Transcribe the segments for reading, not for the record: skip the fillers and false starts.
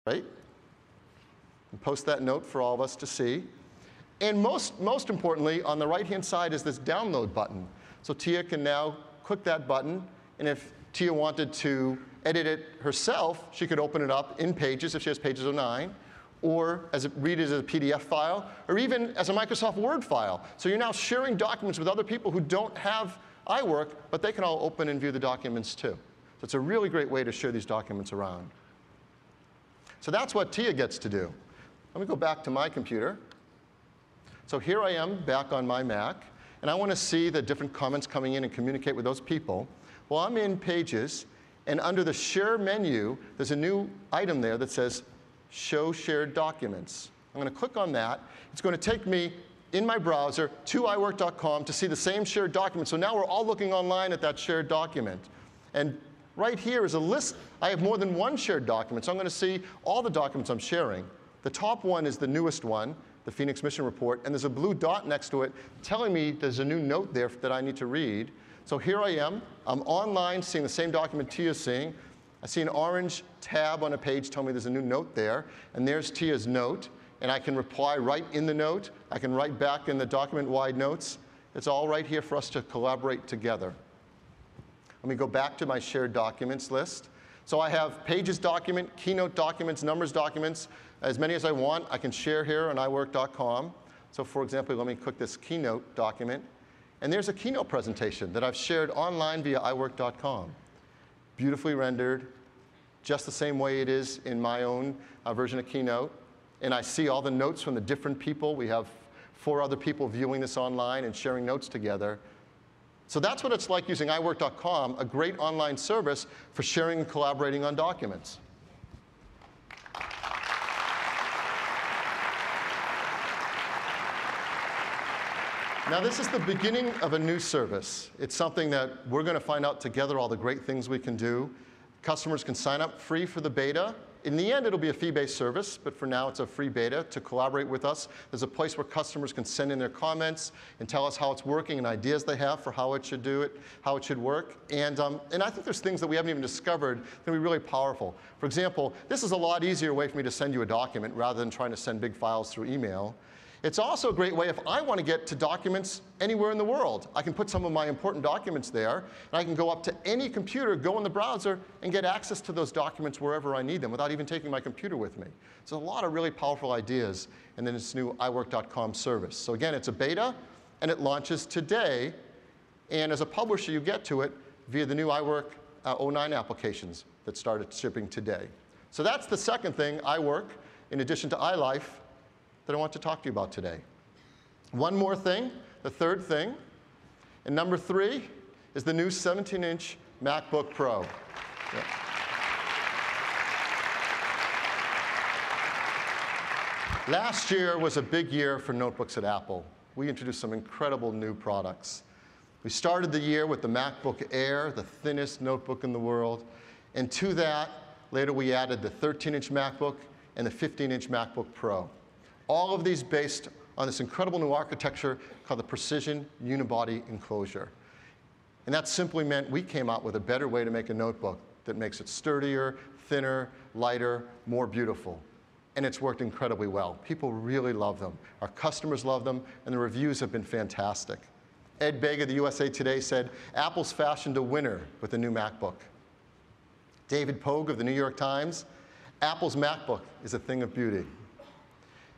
right? And post that note for all of us to see. And most importantly, on the right-hand side is this download button. So Tia can now click that button, and if Tia wanted to edit it herself, she could open it up in Pages if she has Pages 09, or read it as a PDF file, or even as a Microsoft Word file. So you're now sharing documents with other people who don't have iWork, but they can all open and view the documents too. So it's a really great way to share these documents around. So that's what Tia gets to do. Let me go back to my computer. So here I am back on my Mac, and I want to see the different comments coming in and communicate with those people. Well, I'm in Pages, and under the Share menu, there's a new item there that says Show Shared Documents. I'm going to click on that. It's going to take me in my browser to iWork.com to see the same shared document. So now we're all looking online at that shared document. And right here is a list. I have more than one shared document, so I'm going to see all the documents I'm sharing. The top one is the newest one, the Phoenix Mission Report, and there's a blue dot next to it telling me there's a new note there that I need to read. So here I am. I'm online seeing the same document Tia's seeing. I see an orange tab on a page telling me there's a new note there, and there's Tia's note. And I can reply right in the note. I can write back in the document-wide notes. It's all right here for us to collaborate together. Let me go back to my shared documents list. So I have Pages document, Keynote documents, Numbers documents. As many as I want, I can share here on iWork.com. So for example, let me click this Keynote document. And there's a Keynote presentation that I've shared online via iWork.com. Beautifully rendered, just the same way it is in my own version of Keynote. And I see all the notes from the different people. We have 4 other people viewing this online and sharing notes together. So that's what it's like using iWork.com, a great online service for sharing and collaborating on documents. Now, this is the beginning of a new service. It's something that we're going to find out together all the great things we can do. Customers can sign up free for the beta. In the end, it'll be a fee-based service, but for now, it's a free beta to collaborate with us. There's a place where customers can send in their comments and tell us how it's working and ideas they have for how it should do it, how it should work. And I think there's things that we haven't even discovered that can be really powerful. For example, this is a lot easier way for me to send you a document rather than trying to send big files through email. It's also a great way if I want to get to documents anywhere in the world. I can put some of my important documents there, and I can go up to any computer, go in the browser, and get access to those documents wherever I need them without even taking my computer with me. So a lot of really powerful ideas in this new iWork.com service. So again, it's a beta, and it launches today. And as a publisher, you get to it via the new iWork 09 applications that started shipping today. So that's the second thing, iWork, in addition to iLife, that I want to talk to you about today. One more thing, the third thing, and number 3 is the new 17-inch MacBook Pro. Yeah. Last year was a big year for notebooks at Apple. We introduced some incredible new products. We started the year with the MacBook Air, the thinnest notebook in the world, and to that, later we added the 13-inch MacBook and the 15-inch MacBook Pro. All of these based on this incredible new architecture called the Precision Unibody Enclosure. And that simply meant we came out with a better way to make a notebook that makes it sturdier, thinner, lighter, more beautiful. And it's worked incredibly well. People really love them. Our customers love them, and the reviews have been fantastic. Ed Baig of the USA Today said, Apple's fashioned a winner with the new MacBook. David Pogue of the New York Times, Apple's MacBook is a thing of beauty.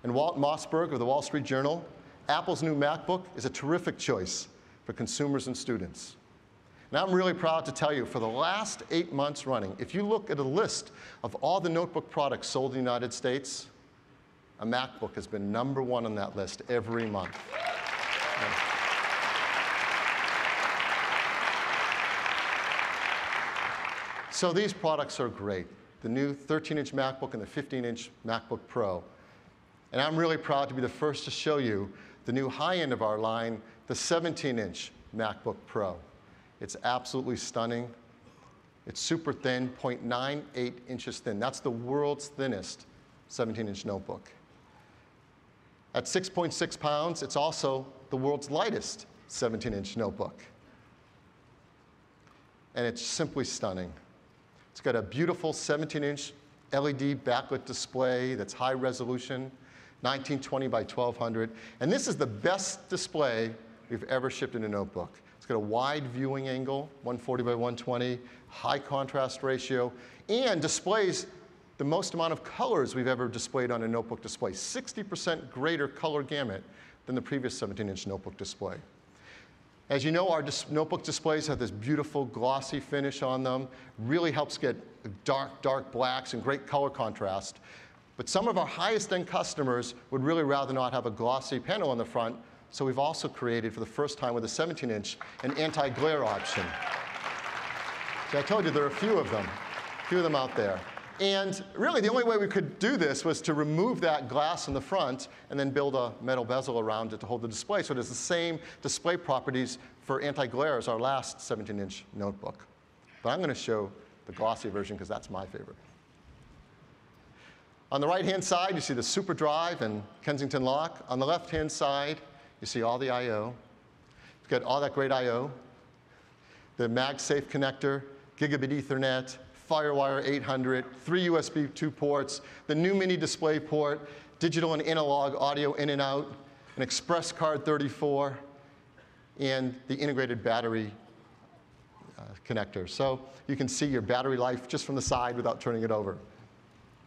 And Walt Mossberg of the Wall Street Journal, Apple's new MacBook is a terrific choice for consumers and students. Now I'm really proud to tell you, for the last 8 months running, if you look at a list of all the notebook products sold in the United States, a MacBook has been #1 on that list every month. Yeah. So these products are great. The new 13-inch MacBook and the 15-inch MacBook Pro. And I'm really proud to be the first to show you the new high end of our line, the 17-inch MacBook Pro. It's absolutely stunning. It's super thin, 0.98 inches thin. That's the world's thinnest 17-inch notebook. At 6.6 pounds, it's also the world's lightest 17-inch notebook. And it's simply stunning. It's got a beautiful 17-inch LED backlit display that's high resolution, 1920 by 1200. And this is the best display we've ever shipped in a notebook. It's got a wide viewing angle, 140 by 120, high contrast ratio, and displays the most amount of colors we've ever displayed on a notebook display, 60% greater color gamut than the previous 17-inch notebook display. As you know, our notebook displays have this beautiful glossy finish on them, really helps get dark blacks and great color contrast. But some of our highest end customers would really rather not have a glossy panel on the front, so we've also created, for the first time with a 17-inch, an anti-glare option. So I told you there are a few of them out there. And really, the only way we could do this was to remove that glass in the front and then build a metal bezel around it to hold the display. So it has the same display properties for anti-glare as our last 17-inch notebook. But I'm going to show the glossy version because that's my favorite. On the right-hand side, you see the Super Drive and Kensington lock. On the left-hand side, you see all the I/O. You've got all that great I/O, the MagSafe connector, gigabit Ethernet, FireWire 800, 3 USB 2 ports, the new mini display port, digital and analog audio in and out, an Express Card 34, and the integrated battery connector. So you can see your battery life just from the side without turning it over.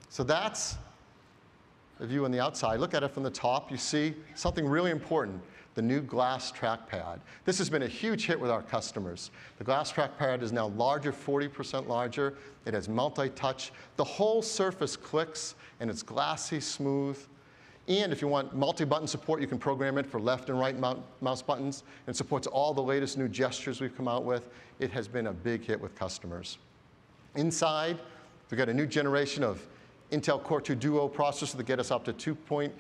So that's the view on the outside. Look at it from the top. You see something really important, the new glass trackpad. This has been a huge hit with our customers. The glass trackpad is now larger, 40% larger. It has multi-touch. The whole surface clicks, and it's glassy, smooth. And if you want multi-button support, you can program it for left and right mouse buttons. And it supports all the latest new gestures we've come out with. It has been a big hit with customers. Inside, we've got a new generation of Intel Core 2 Duo processor that get us up to 2.93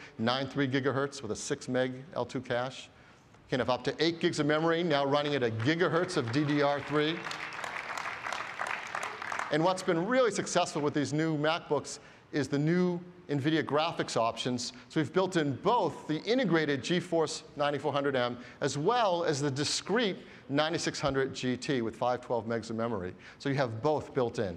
gigahertz with a 6 meg L2 cache. You can have up to 8 gigs of memory, now running at a gigahertz of DDR3. And what's been really successful with these new MacBooks is the new NVIDIA graphics options. So we've built in both the integrated GeForce 9400M as well as the discrete 9600 GT with 512 megs of memory. So you have both built in.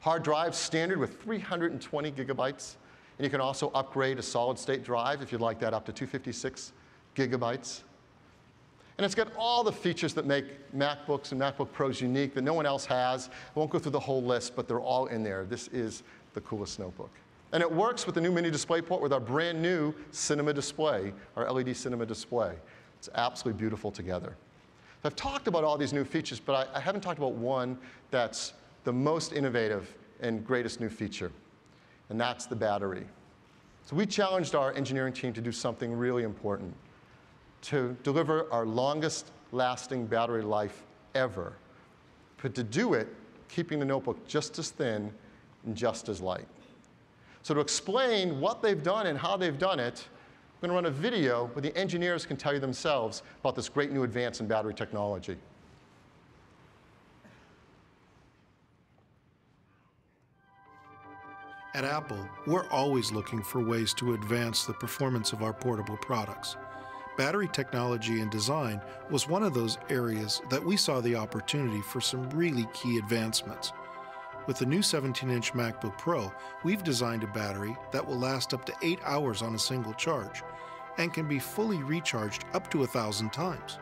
Hard drive standard with 320 gigabytes. And you can also upgrade a solid-state drive if you'd like that up to 256 gigabytes. And it's got all the features that make MacBooks and MacBook Pros unique that no one else has. I won't go through the whole list, but they're all in there. This is the coolest notebook. And it works with the new mini display port with our brand new cinema display, our LED cinema display. It's absolutely beautiful together. I've talked about all these new features, but I haven't talked about one that's the most innovative and greatest new feature, and that's the battery. So we challenged our engineering team to do something really important, to deliver our longest lasting battery life ever, but to do it keeping the notebook just as thin and just as light. So to explain what they've done and how they've done it, I'm going to run a video where the engineers can tell you themselves about this great new advance in battery technology. At Apple, we're always looking for ways to advance the performance of our portable products. Battery technology and design was one of those areas that we saw the opportunity for some really key advancements. With the new 17-inch MacBook Pro, we've designed a battery that will last up to 8 hours on a single charge and can be fully recharged up to 1,000 times.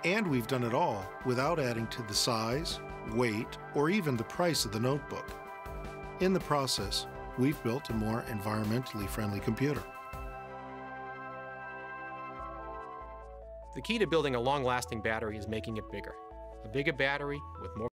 And we've done it all without adding to the size, weight, or even the price of the notebook. In the process, we've built a more environmentally friendly computer. The key to building a long-lasting battery is making it bigger. A bigger battery with more